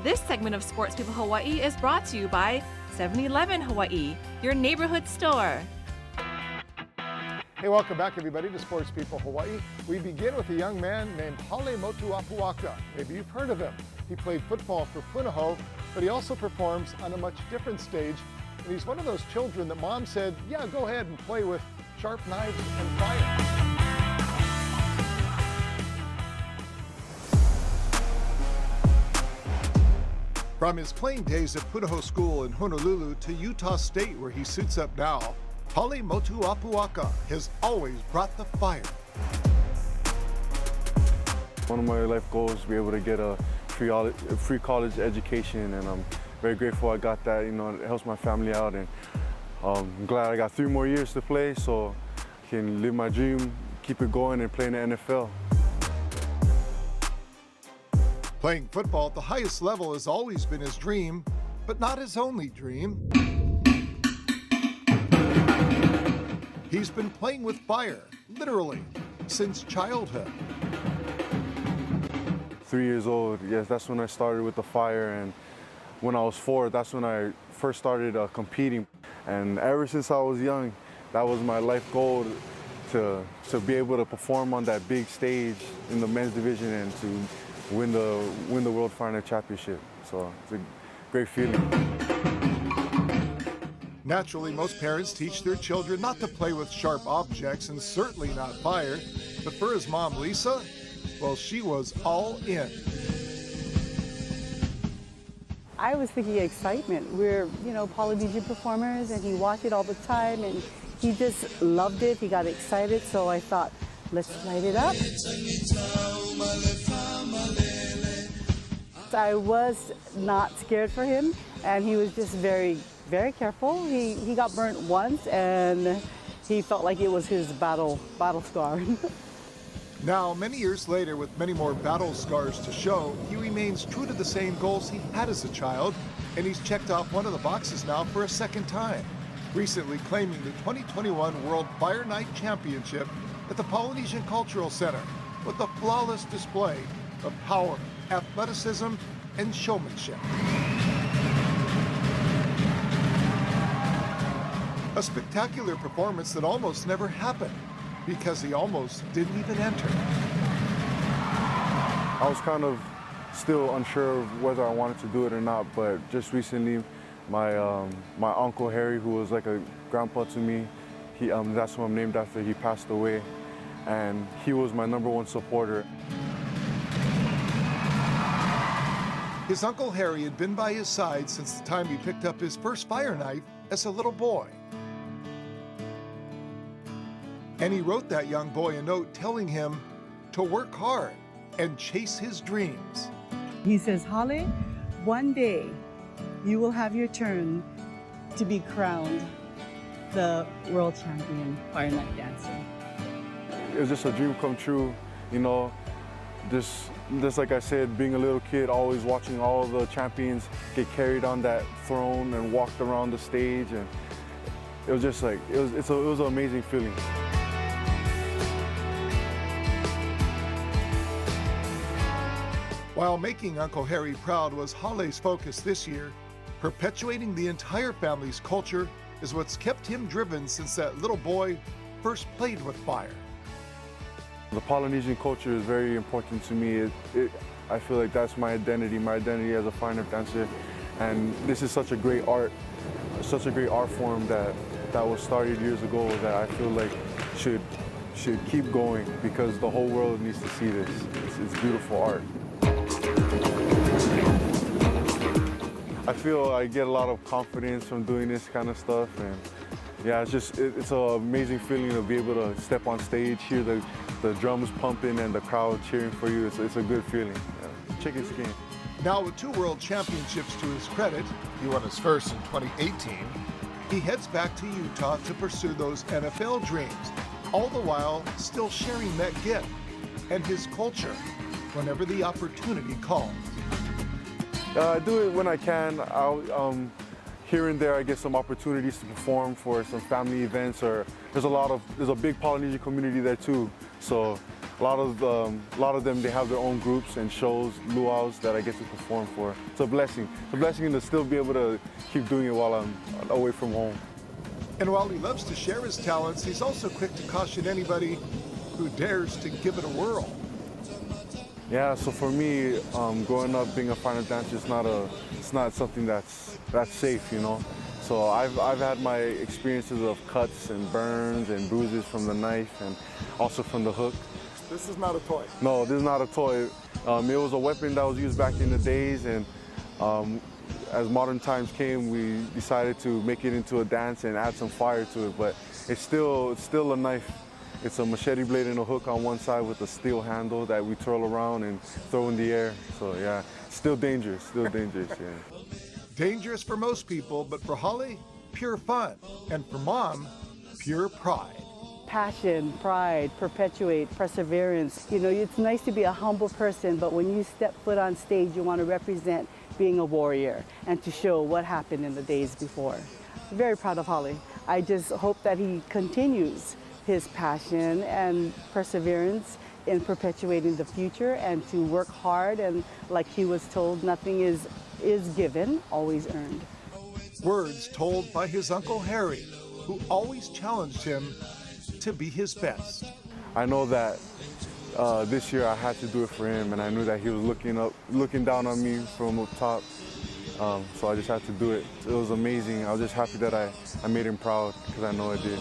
This segment of Sports People Hawaii is brought to you by 7-Eleven Hawaii, your neighborhood store. Hey, welcome back everybody to Sports People Hawaii. We begin with a young man named Hale Motuapuaka. Maybe you've heard of him. He played football for PUNAHOU, but he also performs on a much different stage. And he's one of those children that mom said, yeah, go ahead and play with sharp knives and fire. From his playing days at PUNAHOU School in Honolulu to Utah State, where he suits up now, Hale Motuapuaka has always brought the fire. One of my life goals is to be able to get a free college education, and I'm very grateful I got that. You know, it helps my family out, and I'm glad I got 3 more years to play so I can live my dream, keep it going, and play in the NFL. Playing football at the highest level has always been his dream, but not his only dream. He's been playing with fire, literally, since childhood. 3 years old, yes, that's when I started with the fire, and when I was 4, that's when I first started competing. And ever since I was young, that was my life goal, to be able to perform on that big stage in the men's division and to win the World Fire Knife Championship. So it's a great feeling. Naturally, most parents teach their children not to play with sharp objects and certainly not fire. But for his mom, Lisa, well, she was all in. I was thinking excitement. We're, Polynesian performers, and he watched it all the time, and he just loved it. He got excited, so I thought, let's light it up. I was not scared for him, and he was just very careful. He got burnt once, and he felt like it was his battle scar. Now, many years later, with many more battle scars to show, he remains true to the same goals he had as a child, and he's checked off one of the boxes now for a second time, recently claiming the 2021 World Fire Night Championship at the Polynesian Cultural Center with a flawless display of power, athleticism, and showmanship. A spectacular performance that almost never happened because he almost didn't even enter. I was kind of still unsure of whether I wanted to do it or not, but just recently, my Uncle Harry, who was like a grandpa to me, that's who I'm named after, he passed away, and he was my #1 supporter. His Uncle Harry had been by his side since the time he picked up his first fire knife as a little boy. And he wrote that young boy a note telling him to work hard and chase his dreams. He says, Hale, one day you will have your turn to be crowned the world champion fire knife dancer. It was just a dream come true, just like I said, being a little kid, always watching all the champions get carried on that throne and walked around the stage, and it was just like, it was an amazing feeling. While making Uncle Harry proud was Hale's focus this year, perpetuating the entire family's culture is what's kept him driven since that little boy first played with fire. The Polynesian culture is very important to me. I feel like that's my identity as a fire knife dancer. And this is such a great art form that was started years ago that I feel like should keep going because the whole world needs to see this. It's beautiful art. I feel I get a lot of confidence from doing this kind of stuff, and yeah, it's an amazing feeling to be able to step on stage, hear the drums pumping and the crowd cheering for you. It's a good feeling. Yeah. Chicken skin. Now with 2 world championships to his credit, he won his first in 2018, he heads back to Utah to pursue those NFL dreams, all the while still sharing that gift and his culture whenever the opportunity calls. I do it when I can. Here and there I get some opportunities to perform for some family events, or there's a big Polynesian community there too. So a lot of them, they have their own groups and shows, luau's that I get to perform for. It's a blessing. It's a blessing to still be able to keep doing it while I'm away from home. And while he loves to share his talents, he's also quick to caution anybody who dares to give it a whirl. Yeah, so for me, growing up being a fine art dancer, it's not something that's safe, you know. So I've had my experiences of cuts and burns and bruises from the knife and also from the hook. This is not a toy. No, this is not a toy. It was a weapon that was used back in the days, and as modern times came, we decided to make it into a dance and add some fire to it. But it's still a knife. It's a machete blade and a hook on one side with a steel handle that we twirl around and throw in the air. So yeah, still dangerous, yeah. Dangerous for most people, but for Holly, pure fun. And for Mom, pure pride. Passion, pride, perpetuate, perseverance. You know, it's nice to be a humble person, but when you step foot on stage, you want to represent being a warrior and to show what happened in the days before. Very proud of Holly. I just hope that he continues his passion and perseverance in perpetuating the future and to work hard, and like he was told, nothing is given, always earned. Words told by his Uncle Harry, who always challenged him to be his best. I know that this year I had to do it for him, and I knew that he was looking down on me from up top. So I just had to do it. It was amazing. I was just happy that I made him proud, because I know I did.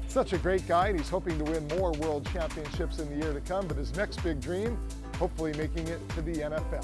Such a great guy, and he's hoping to win more world championships in the year to come, but his next big dream, hopefully making it to the NFL.